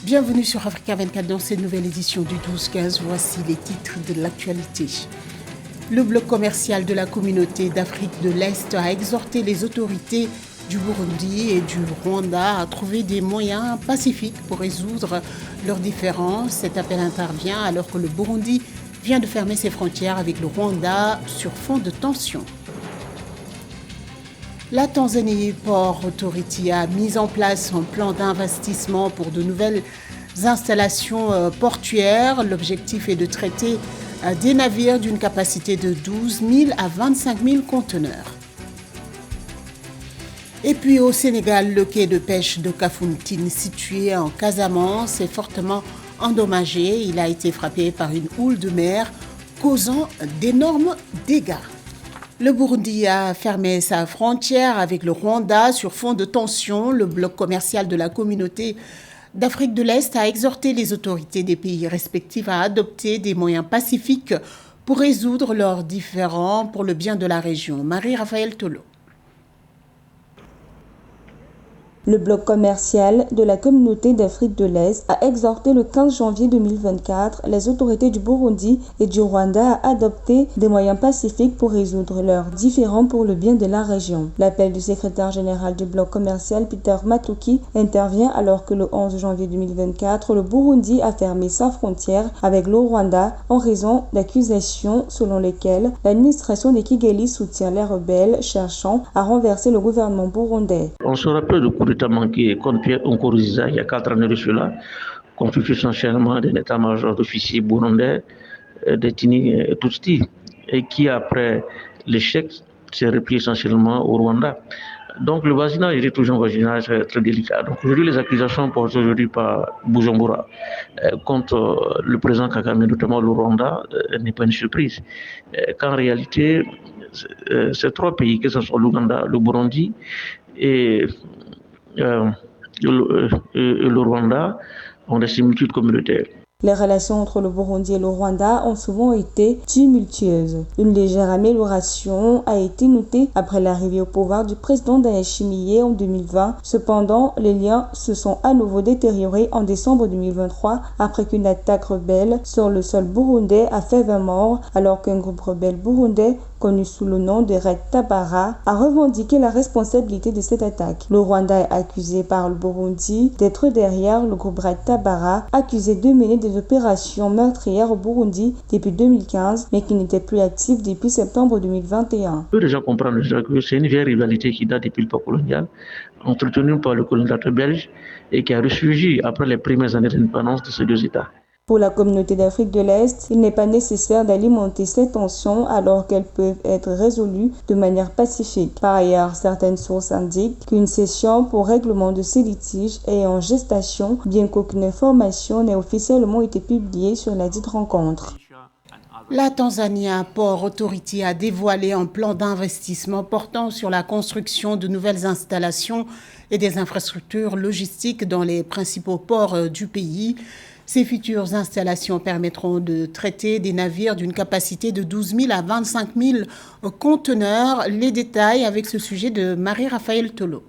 Bienvenue sur Africa 24 dans cette nouvelle édition du 12-15. Voici les titres de l'actualité. Le bloc commercial de la communauté d'Afrique de l'Est a exhorté les autorités du Burundi et du Rwanda à trouver des moyens pacifiques pour résoudre leurs différends. Cet appel intervient alors que le Burundi vient de fermer ses frontières avec le Rwanda sur fond de tension. La Tanzanie Port Authority a mis en place un plan d'investissement pour de nouvelles installations portuaires. L'objectif est de traiter des navires d'une capacité de 12 000 à 25 000 conteneurs. Et puis au Sénégal, le quai de pêche de Kafountine, situé en Casamance, est fortement endommagé. Il a été frappé par une houle de mer, causant d'énormes dégâts. Le Burundi a fermé sa frontière avec le Rwanda sur fond de tension. Le bloc commercial de la communauté d'Afrique de l'Est a exhorté les autorités des pays respectifs à adopter des moyens pacifiques pour résoudre leurs différends pour le bien de la région. Marie-Raphaël Tolo. Le bloc commercial de la communauté d'Afrique de l'Est a exhorté le 15 janvier 2024 les autorités du Burundi et du Rwanda à adopter des moyens pacifiques pour résoudre leurs différends pour le bien de la région. L'appel du secrétaire général du bloc commercial Peter Matuki intervient alors que le 11 janvier 2024, le Burundi a fermé sa frontière avec le Rwanda en raison d'accusations selon lesquelles l'administration de Kigali soutient les rebelles cherchant à renverser le gouvernement burundais. On se rappelle du coup d'État manqué contre Pierre Nkurunziza il y a 4 années de cela, constitué essentiellement d'un état-major d'officiers burundais, Détini Tutsi, et qui après l'échec s'est replié essentiellement au Rwanda. Donc le voisinage est toujours un voisinage très délicat. Donc aujourd'hui les accusations portées aujourd'hui par Bujumbura contre le président Kagame, notamment le Rwanda, n'est pas une surprise. Qu'en réalité, ces trois pays, que ce soit l'Ouganda, le Burundi et le Rwanda, ont des similitudes communautaires. Les relations entre le Burundi et le Rwanda ont souvent été tumultueuses. Une légère amélioration a été notée après l'arrivée au pouvoir du président Ndayishimiye en 2020. Cependant, les liens se sont à nouveau détériorés en décembre 2023 après qu'une attaque rebelle sur le sol burundais a fait 20 morts alors qu'un groupe rebelle burundais connu sous le nom de Red Tabara, a revendiqué la responsabilité de cette attaque. Le Rwanda est accusé par le Burundi d'être derrière le groupe Red Tabara, accusé de mener des opérations meurtrières au Burundi depuis 2015, mais qui n'était plus actif depuis septembre 2021. Peu de gens comprennent déjà que c'est une vieille rivalité qui date depuis le peuple colonial, entretenue par le colonisateur belge et qui a ressurgi après les premières années d'indépendance de ces deux États. Pour la communauté d'Afrique de l'Est, il n'est pas nécessaire d'alimenter ces tensions alors qu'elles peuvent être résolues de manière pacifique. Par ailleurs, certaines sources indiquent qu'une session pour règlement de ces litiges est en gestation, bien qu'aucune information n'ait officiellement été publiée sur la dite rencontre. La Tanzanie Port Authority a dévoilé un plan d'investissement portant sur la construction de nouvelles installations et des infrastructures logistiques dans les principaux ports du pays. Ces futures installations permettront de traiter des navires d'une capacité de 12 000 à 25 000 conteneurs. Les détails avec ce sujet de Marie-Raphaël Tolo.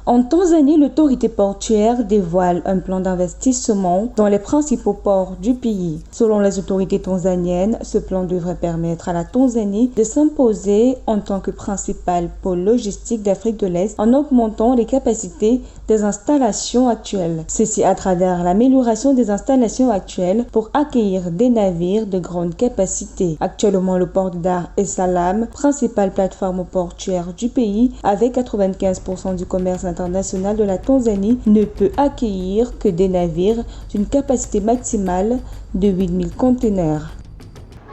En Tanzanie, l'autorité portuaire dévoile un plan d'investissement dans les principaux ports du pays. Selon les autorités tanzaniennes, ce plan devrait permettre à la Tanzanie de s'imposer en tant que principal pôle logistique d'Afrique de l'Est en augmentant les capacités des installations actuelles. Ceci à travers l'amélioration des installations actuelles pour accueillir des navires de grande capacité. Actuellement, le port de Dar es Salaam, principale plateforme portuaire du pays, avec 95% du commerce international de la Tanzanie, ne peut accueillir que des navires d'une capacité maximale de 8000 conteneurs.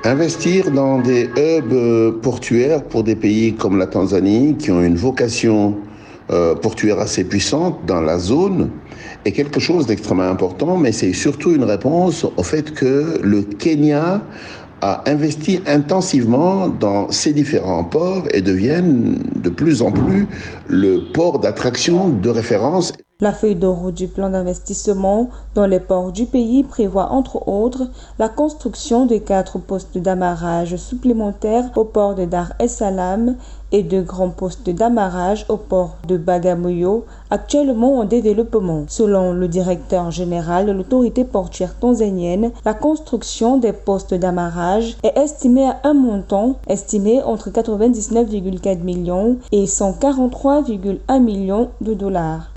Investir dans des hubs portuaires pour des pays comme la Tanzanie, qui ont une vocation portuaire assez puissante dans la zone, est quelque chose d'extrêmement important, mais c'est surtout une réponse au fait que le Kenya a investi intensivement dans ces différents ports et deviennent de plus en plus le port d'attraction de référence. La feuille de route du plan d'investissement dans les ports du pays prévoit entre autres la construction de 4 postes d'amarrage supplémentaires au port de Dar es Salaam et de grands postes d'amarrage au port de Bagamoyo, actuellement en développement. Selon le directeur général de l'autorité portuaire tanzanienne, la construction des postes d'amarrage est estimée à un montant estimé entre 99,4 millions et 143,1 millions de dollars.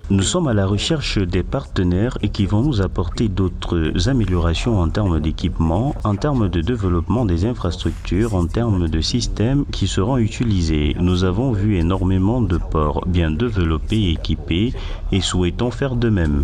Nous sommes à la recherche des partenaires qui vont nous apporter d'autres améliorations en termes d'équipement, en termes de développement des infrastructures, en termes de systèmes qui seront utilisés. Nous avons vu énormément de ports bien développés et équipés et souhaitons faire de même.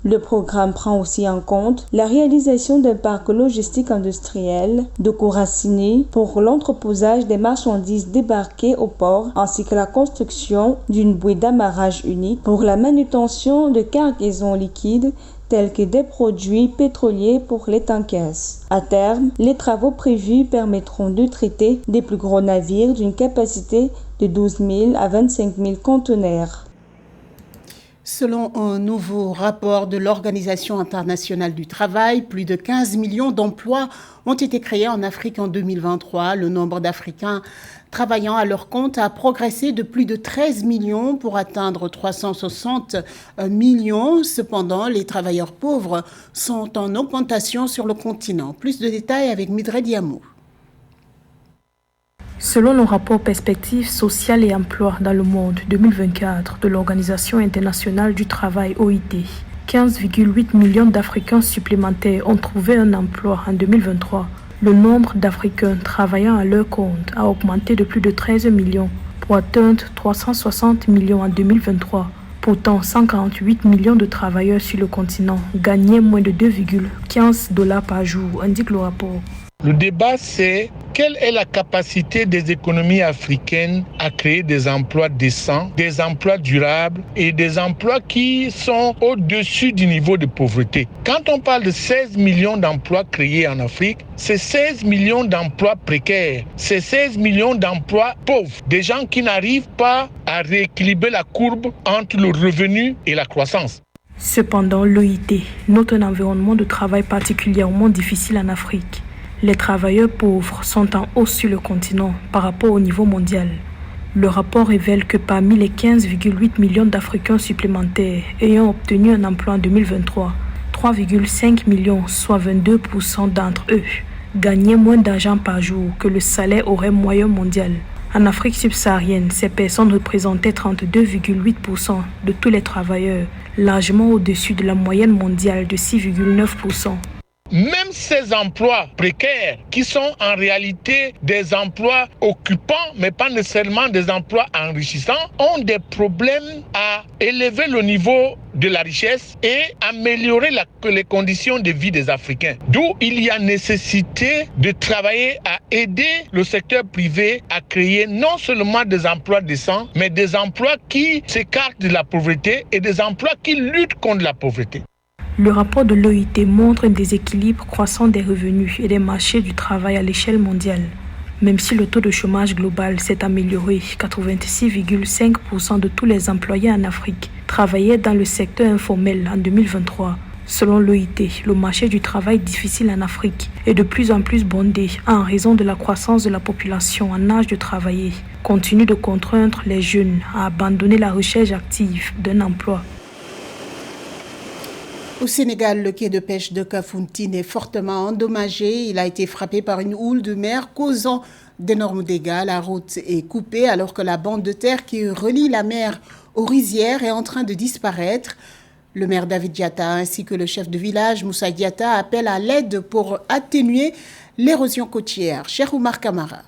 Le programme prend aussi en compte la réalisation d'un parc logistique industriel de Kourasini pour l'entreposage des marchandises débarquées au port, ainsi que la construction d'une bouée d'amarrage unique pour la manutention de cargaisons liquides tels que des produits pétroliers pour les tankers. À terme, les travaux prévus permettront de traiter des plus gros navires d'une capacité de 12 000 à 25 000 conteneurs. Selon un nouveau rapport de l'Organisation internationale du travail, plus de 15 millions d'emplois ont été créés en Afrique en 2023. Le nombre d'Africains travaillant à leur compte a progressé de plus de 13 millions pour atteindre 360 millions. Cependant, les travailleurs pauvres sont en augmentation sur le continent. Plus de détails avec Midred Yamou. Selon le rapport Perspectives sociales et emploi dans le monde 2024 de l'Organisation internationale du travail OIT, 15,8 millions d'Africains supplémentaires ont trouvé un emploi en 2023. Le nombre d'Africains travaillant à leur compte a augmenté de plus de 13 millions pour atteindre 360 millions en 2023. Pourtant, 148 millions de travailleurs sur le continent gagnaient moins de 2,15 $ par jour, indique le rapport. Le débat, c'est quelle est la capacité des économies africaines à créer des emplois décents, des emplois durables et des emplois qui sont au-dessus du niveau de pauvreté. Quand on parle de 16 millions d'emplois créés en Afrique, c'est 16 millions d'emplois précaires, c'est 16 millions d'emplois pauvres, des gens qui n'arrivent pas à rééquilibrer la courbe entre le revenu et la croissance. Cependant, l'OIT note un environnement de travail particulièrement difficile en Afrique. Les travailleurs pauvres sont en hausse sur le continent par rapport au niveau mondial. Le rapport révèle que parmi les 15,8 millions d'Africains supplémentaires ayant obtenu un emploi en 2023, 3,5 millions, soit 22% d'entre eux, gagnaient moins d'argent par jour que le salaire horaire moyen mondial. En Afrique subsaharienne, ces personnes représentaient 32,8% de tous les travailleurs, largement au-dessus de la moyenne mondiale de 6,9%. Même ces emplois précaires, qui sont en réalité des emplois occupants, mais pas nécessairement des emplois enrichissants, ont des problèmes à élever le niveau de la richesse et améliorer les conditions de vie des Africains. D'où il y a nécessité de travailler à aider le secteur privé à créer non seulement des emplois décents, mais des emplois qui s'écartent de la pauvreté et des emplois qui luttent contre la pauvreté. Le rapport de l'OIT montre un déséquilibre croissant des revenus et des marchés du travail à l'échelle mondiale. Même si le taux de chômage global s'est amélioré, 86,5% de tous les employés en Afrique travaillaient dans le secteur informel en 2023. Selon l'OIT, le marché du travail difficile en Afrique est de plus en plus bondé en raison de la croissance de la population en âge de travailler, continue de contraindre les jeunes à abandonner la recherche active d'un emploi. Au Sénégal, le quai de pêche de Kafountine est fortement endommagé. Il a été frappé par une houle de mer causant d'énormes dégâts. La route est coupée alors que la bande de terre qui relie la mer aux rizières est en train de disparaître. Le maire David Diatta ainsi que le chef de village Moussa Diatta appellent à l'aide pour atténuer l'érosion côtière. Cheikh Oumar Kamara.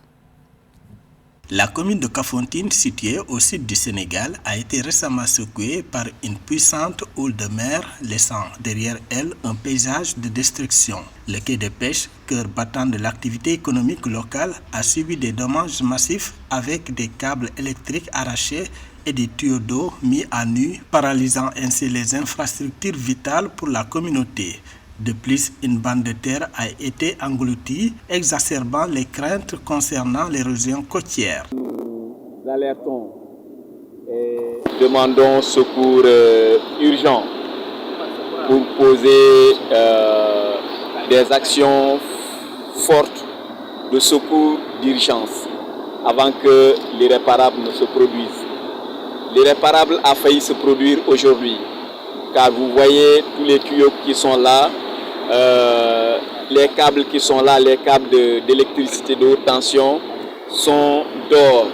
La commune de Kafountine, située au sud du Sénégal, a été récemment secouée par une puissante houle de mer, laissant derrière elle un paysage de destruction. Le quai de pêche, cœur battant de l'activité économique locale, a subi des dommages massifs avec des câbles électriques arrachés et des tuyaux d'eau mis à nu, paralysant ainsi les infrastructures vitales pour la communauté. De plus, une bande de terre a été engloutie, exacerbant les craintes concernant l'érosion côtière. Nous alertons et demandons secours urgent pour poser des actions fortes de secours d'urgence avant que l'irréparable ne se produise. L'irréparable a failli se produire aujourd'hui, car vous voyez tous les tuyaux qui sont là, les câbles qui sont là, les câbles d'électricité de haute tension sont dehors.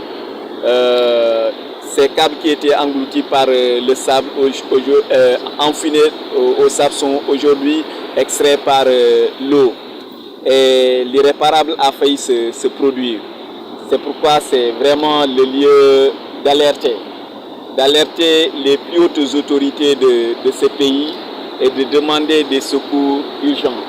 Ces câbles qui étaient engloutis par le sable, enfinés au sable, sont aujourd'hui extraits par l'eau. Et l'irréparable a failli se produire. C'est pourquoi c'est vraiment le lieu d'alerter les plus hautes autorités de ce pays et de demander des secours urgents.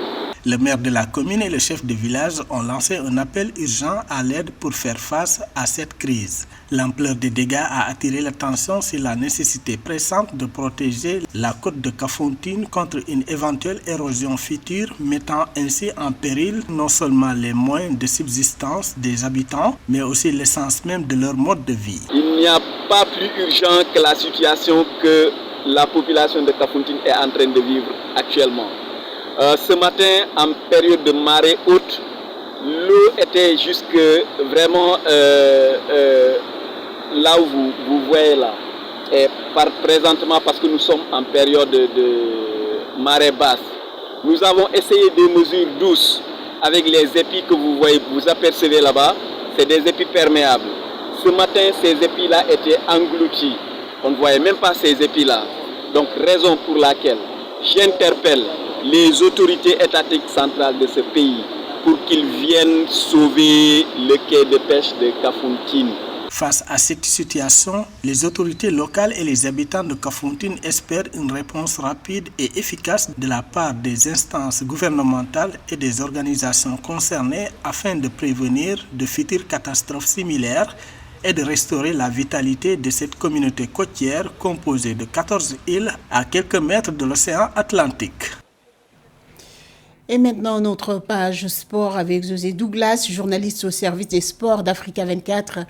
Le maire de la commune et le chef de village ont lancé un appel urgent à l'aide pour faire face à cette crise. L'ampleur des dégâts a attiré l'attention sur la nécessité pressante de protéger la côte de Kafountine contre une éventuelle érosion future, mettant ainsi en péril non seulement les moyens de subsistance des habitants, mais aussi l'essence même de leur mode de vie. Il n'y a pas plus urgent que la situation que la population de Kafountine est en train de vivre actuellement. Ce matin, en période de marée haute, l'eau était jusque vraiment là où vous voyez là. Et présentement, parce que nous sommes en période de marée basse, nous avons essayé des mesures douces avec les épis que vous voyez, vous apercevez là-bas. C'est des épis perméables. Ce matin, ces épis-là étaient engloutis. On ne voyait même pas ces épis-là. Donc, raison pour laquelle j'interpelle les autorités étatiques centrales de ce pays pour qu'ils viennent sauver le quai de pêche de Kafountine. Face à cette situation, les autorités locales et les habitants de Kafountine espèrent une réponse rapide et efficace de la part des instances gouvernementales et des organisations concernées afin de prévenir de futures catastrophes similaires et de restaurer la vitalité de cette communauté côtière composée de 14 îles à quelques mètres de l'océan Atlantique. Et maintenant, notre page sport avec José Douglas, journaliste au service des sports d'Africa 24.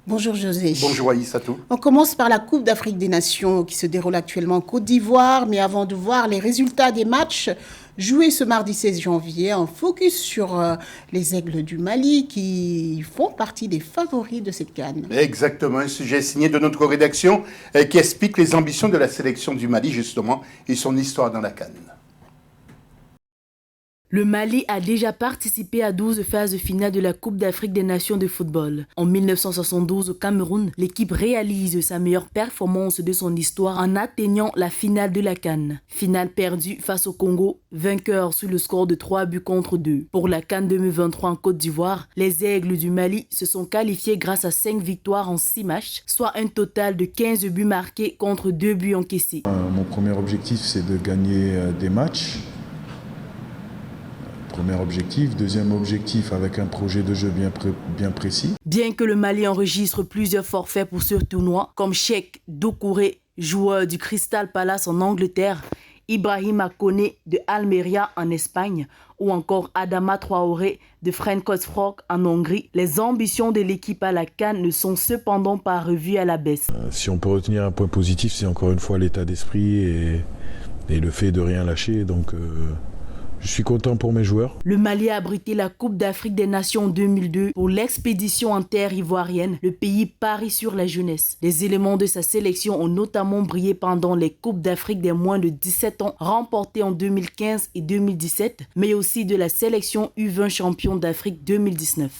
Bonjour José. Bonjour Aïssatou. On commence par la Coupe d'Afrique des Nations qui se déroule actuellement en Côte d'Ivoire. Mais avant de voir les résultats des matchs joués ce mardi 16 janvier, un focus sur les Aigles du Mali qui font partie des favoris de cette CAN. Exactement, un sujet signé de notre rédaction qui explique les ambitions de la sélection du Mali justement et son histoire dans la CAN. Le Mali a déjà participé à 12 phases finales de la Coupe d'Afrique des Nations de football. En 1972 au Cameroun, l'équipe réalise sa meilleure performance de son histoire en atteignant la finale de la CAN. Finale perdue face au Congo, vainqueur sur le score de 3-2. Pour la CAN 2023 en Côte d'Ivoire, les Aigles du Mali se sont qualifiés grâce à 5 victoires en 6 matchs, soit un total de 15 buts marqués contre 2 buts encaissés. Mon premier objectif, c'est de gagner des matchs. Premier objectif. Deuxième objectif, avec un projet de jeu bien précis. Bien que le Mali enregistre plusieurs forfaits pour ce tournoi, comme Cheikh Doucouré, joueur du Crystal Palace en Angleterre, Ibrahima Koné de Almeria en Espagne, ou encore Adama Traoré de Frankfurt en Hongrie, les ambitions de l'équipe à la CAN ne sont cependant pas revues à la baisse. Si on peut retenir un point positif, c'est encore une fois l'état d'esprit et le fait de rien lâcher. Donc, je suis content pour mes joueurs. Le Mali a abrité la Coupe d'Afrique des Nations 2002 pour l'expédition en terre ivoirienne. Le pays parie sur la jeunesse. Les éléments de sa sélection ont notamment brillé pendant les Coupes d'Afrique des moins de 17 ans remportées en 2015 et 2017, mais aussi de la sélection U20 champion d'Afrique 2019.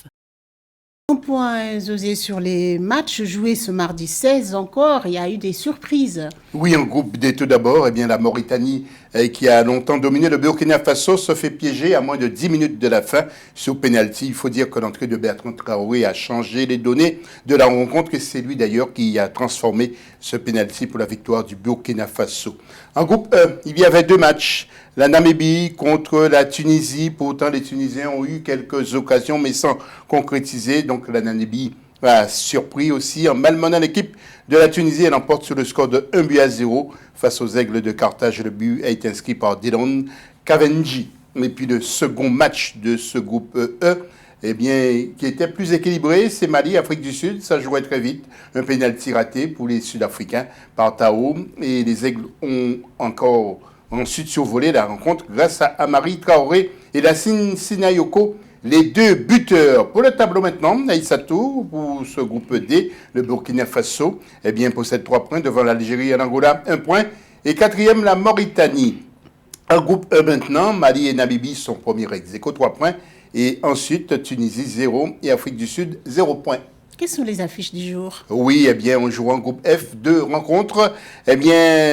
Un point, José, sur les matchs joués ce mardi 16 encore, il y a eu des surprises. Oui, un groupe D tout d'abord, eh bien la Mauritanie qui a longtemps dominé le Burkina Faso se fait piéger à moins de 10 minutes de la fin sur pénalty. Il faut dire que l'entrée de Bertrand Traoré a changé les données de la rencontre et c'est lui d'ailleurs qui a transformé ce pénalty pour la victoire du Burkina Faso. En groupe E, il y avait 2 matchs. La Namibie contre la Tunisie. Pourtant, les Tunisiens ont eu quelques occasions, mais sans concrétiser. Donc, la Namibie a surpris aussi en malmenant l'équipe de la Tunisie. Elle emporte sur le score de 1-0 face aux Aigles de Carthage. Le but a été inscrit par Dylan Kavenji. Et puis, le second match de ce groupe E, eh bien, qui était plus équilibré, c'est Mali, Afrique du Sud. Ça jouait très vite. Un pénalty raté pour les Sud-Africains par Tao. Et les Aigles ont ensuite survolé la rencontre grâce à Amari Traoré et Lassine Sinayoko les 2 buteurs. Pour le tableau maintenant, Aïssatou, pour ce groupe D, le Burkina Faso, possède 3 points devant l'Algérie et l'Angola, 1 point. Et 4e, la Mauritanie. Un groupe E maintenant, Mali et Namibie sont premiers ex-aequo, 3 points. Et ensuite, Tunisie, 0 et Afrique du Sud, 0 points. Quelles sont les affiches du jour? Oui, on joue en groupe F, 2 rencontres.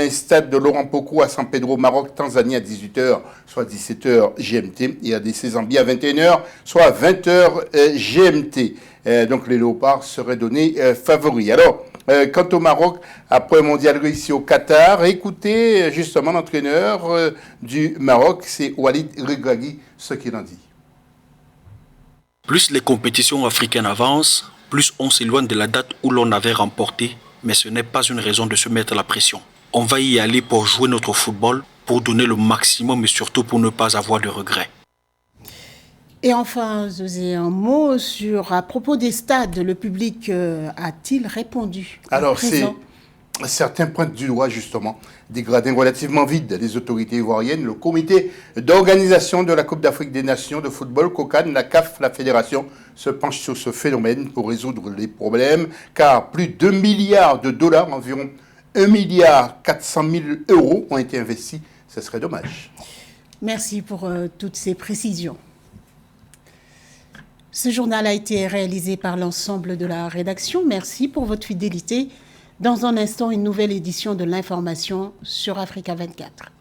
Stade de Laurent Pocou à San Pedro, Maroc, Tanzanie à 18h, soit 17h GMT. Et ADC Zambie à 21h, soit 20h GMT. Donc les Léopards seraient donnés favoris. Alors, quant au Maroc, après un mondial réussi au Qatar, écoutez justement l'entraîneur du Maroc, c'est Walid Regragui, ce qu'il en dit. Plus les compétitions africaines avancent, plus on s'éloigne de la date où l'on avait remporté, mais ce n'est pas une raison de se mettre la pression. On va y aller pour jouer notre football, pour donner le maximum et surtout pour ne pas avoir de regrets. Et enfin, José, un mot à propos des stades. Le public a-t-il répondu? Alors, certains pointent du doigt justement des gradins relativement vides. Les autorités ivoiriennes, le comité d'organisation de la Coupe d'Afrique des Nations de football, COCAN, la CAF, la fédération, se penchent sur ce phénomène pour résoudre les problèmes, car plus de 2 milliards de dollars, environ 1,4 milliard d'euros ont été investis. Ce serait dommage. Merci pour toutes ces précisions. Ce journal a été réalisé par l'ensemble de la rédaction. Merci pour votre fidélité. Dans un instant, une nouvelle édition de l'information sur Africa 24.